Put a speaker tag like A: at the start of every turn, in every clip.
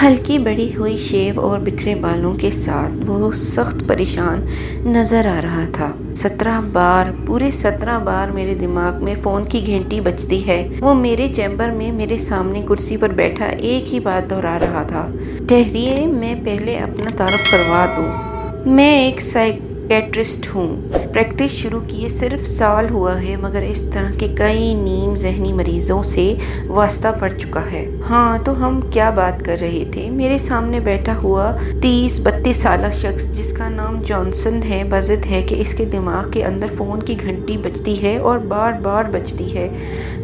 A: ہلکی بڑی ہوئی شیو اور بکھرے بالوں کے ساتھ وہ سخت پریشان نظر آ رہا تھا۔ 17 بار میرے دماغ میں فون کی گھنٹی بجتی ہے۔ وہ میرے چیمبر میں میرے سامنے کرسی پر بیٹھا ایک ہی بات دہرا رہا تھا۔ ٹھہریے، میں پہلے اپنا تعارف کروا دوں۔ میں ایک سائیکیٹرسٹ ہوں۔ پریکٹس شروع کیے صرف سال ہوا ہے، مگر اس طرح کے کئی نیم ذہنی مریضوں سے واسطہ پڑ چکا ہے۔ ہاں، تو ہم کیا بات کر رہے تھے؟ میرے سامنے بیٹھا ہوا 30-32 سالہ شخص جس کا نام جانسن ہے بضد ہے کہ اس کے دماغ کے اندر فون کی گھنٹی بجتی ہے اور بار بار بجتی ہے۔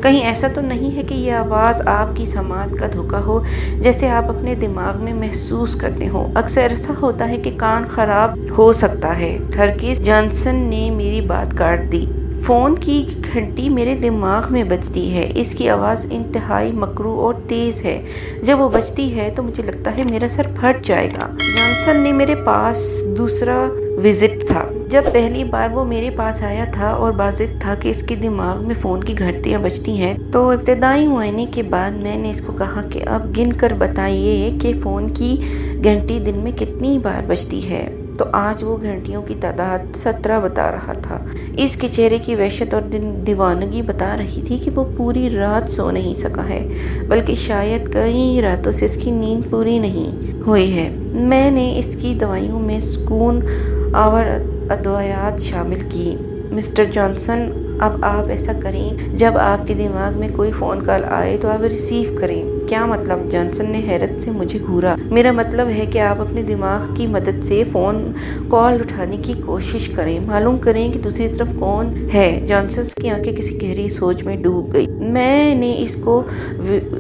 A: کہیں ایسا تو نہیں ہے کہ یہ آواز آپ کی سماعت کا دھوکہ ہو، جیسے آپ اپنے دماغ میں محسوس کرتے ہو؟ اکثر ایسا ہوتا ہے کہ کان خراب ہو سکتا ہے۔ ہرگز! جانسن نے میری بات کاٹ دی۔ فون کی گھنٹی میرے دماغ میں بجتی ہے۔ اس کی آواز انتہائی مکروہ اور تیز ہے۔ جب وہ بجتی ہے تو مجھے لگتا ہے میرا سر پھٹ جائے گا۔ جانسن نے میرے پاس دوسرا وزٹ تھا۔ جب پہلی بار وہ میرے پاس آیا تھا اور واضح تھا کہ اس کے دماغ میں فون کی گھنٹیاں بجتی ہیں، تو ابتدائی معائنے کے بعد میں نے اس کو کہا کہ اب گن کر بتائیے کہ فون کی گھنٹی دن میں کتنی بار بجتی ہے۔ تو آج وہ گھنٹیوں کی تعداد 17 بتا رہا تھا۔ اس کے چہرے کی وحشت اور دیوانگی بتا رہی تھی کہ وہ پوری رات سو نہیں سکا ہے، بلکہ شاید کئی راتوں سے اس کی نیند پوری نہیں ہوئی ہے۔ میں نے اس کی دوائیوں میں سکون آور ادویات شامل کی۔ مسٹر جانسن، اب آپ ایسا کریں، جب آپ کے دماغ میں کوئی فون کال آئے تو آپ ریسیو کریں۔ کیا مطلب؟ جانسن نے حیرت سے مجھے گھورا۔ میرا مطلب ہے کہ آپ اپنے دماغ کی مدد سے فون کال اٹھانے کی کوشش کریں، معلوم کریں کہ دوسری طرف کون ہے۔ جانسن کی آنکھیں کسی گہری سوچ میں ڈوب گئی۔ میں نے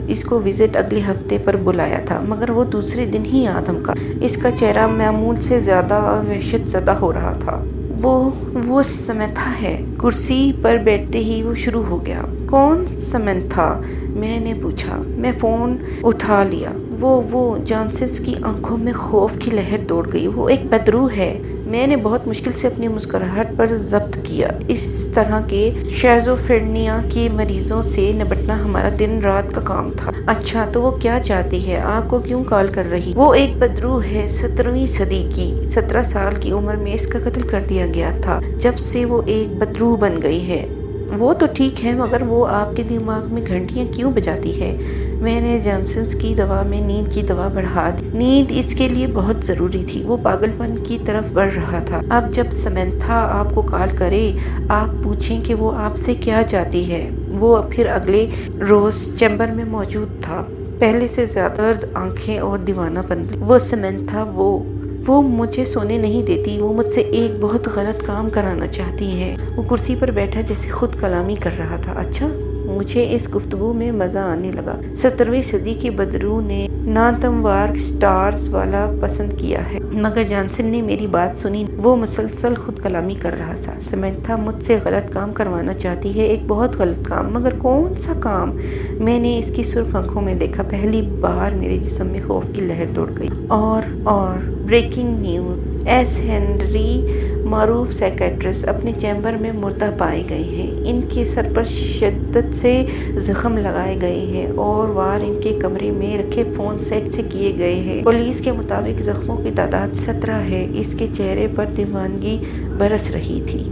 A: اس کو وزٹ اگلے ہفتے پر بلایا تھا، مگر وہ دوسرے دن ہی آ دھمکا۔ اس کا چہرہ معمول سے زیادہ وحشت زدہ ہو رہا تھا۔ وہ سمنتھا ہے۔ کرسی پر بیٹھتے ہی وہ شروع ہو گیا۔ کون سمنتھا؟ میں نے پوچھا۔ میں فون اٹھا لیا۔ وہ جانسن کی آنکھوں میں خوف کی لہر دوڑ گئی۔ وہ ایک بدروح ہے۔ میں نے بہت مشکل سے اپنی مسکراہٹ پر ضبط کیا۔ اس طرح کے شیزوفرینیا کے مریضوں سے نمٹنا ہمارا دن رات کا کام تھا۔ اچھا، تو وہ کیا چاہتی ہے؟ آپ کو کیوں کال کر رہی؟ وہ ایک بدروح ہے، 17ویں صدی کی۔ 17 سال کی عمر میں اس کا قتل کر دیا گیا تھا۔ جب سے وہ ایک بدروح بن گئی ہے۔ وہ تو ٹھیک ہے، مگر وہ آپ کے دماغ میں گھنٹیاں کیوں بجاتی ہے؟ میں نے جانسن کی دوا میں نیند کی دوا بڑھا دی۔ نیند اس کے لیے بہت ضروری تھی۔ وہ پاگل پن کی طرف بڑھ رہا تھا۔ اب جب سمنتھا آپ کو کال کرے، آپ پوچھیں کہ وہ آپ سے کیا چاہتی ہے۔ وہ پھر اگلے روز چیمبر میں موجود تھا، پہلے سے زیادہ درد آنکھیں اور دیوانہ پن۔ وہ سمنتھا، وہ مجھے سونے نہیں دیتی۔ وہ مجھ سے ایک بہت غلط کام کرانا چاہتی ہے۔ وہ کرسی پر بیٹھا جیسے خود کلامی کر رہا تھا۔ اچھا؟ مجھے اس گفتگو میں مزہ آنے لگا۔ 17ویں صدی کے بدروح نے ناتموار سٹارز والا پسند کیا ہے۔ مگر جانسن نے میری بات سنی۔ وہ مسلسل خود کلامی کر رہا تھا۔ سمنتھا مجھ سے غلط کام کروانا چاہتی ہے، ایک بہت غلط کام، مگر کون سا کام؟ میں نے اس کی سرخ آنکھوں میں دیکھا۔ پہلی بار میرے جسم میں خوف کی لہر دوڑ گئی۔ اور بریکنگ نیوز! ایس ہنری، معروف سائیکیٹرسٹ، اپنے چیمبر میں مردہ پائے گئے ہیں۔ ان کے سر پر شدت سے زخم لگائے گئے ہیں اور وار ان کے کمرے میں رکھے فون سیٹ سے کیے گئے ہیں۔ پولیس کے مطابق زخموں کی تعداد 17 ہے۔ اس کے چہرے پر دیوانگی برس رہی تھی۔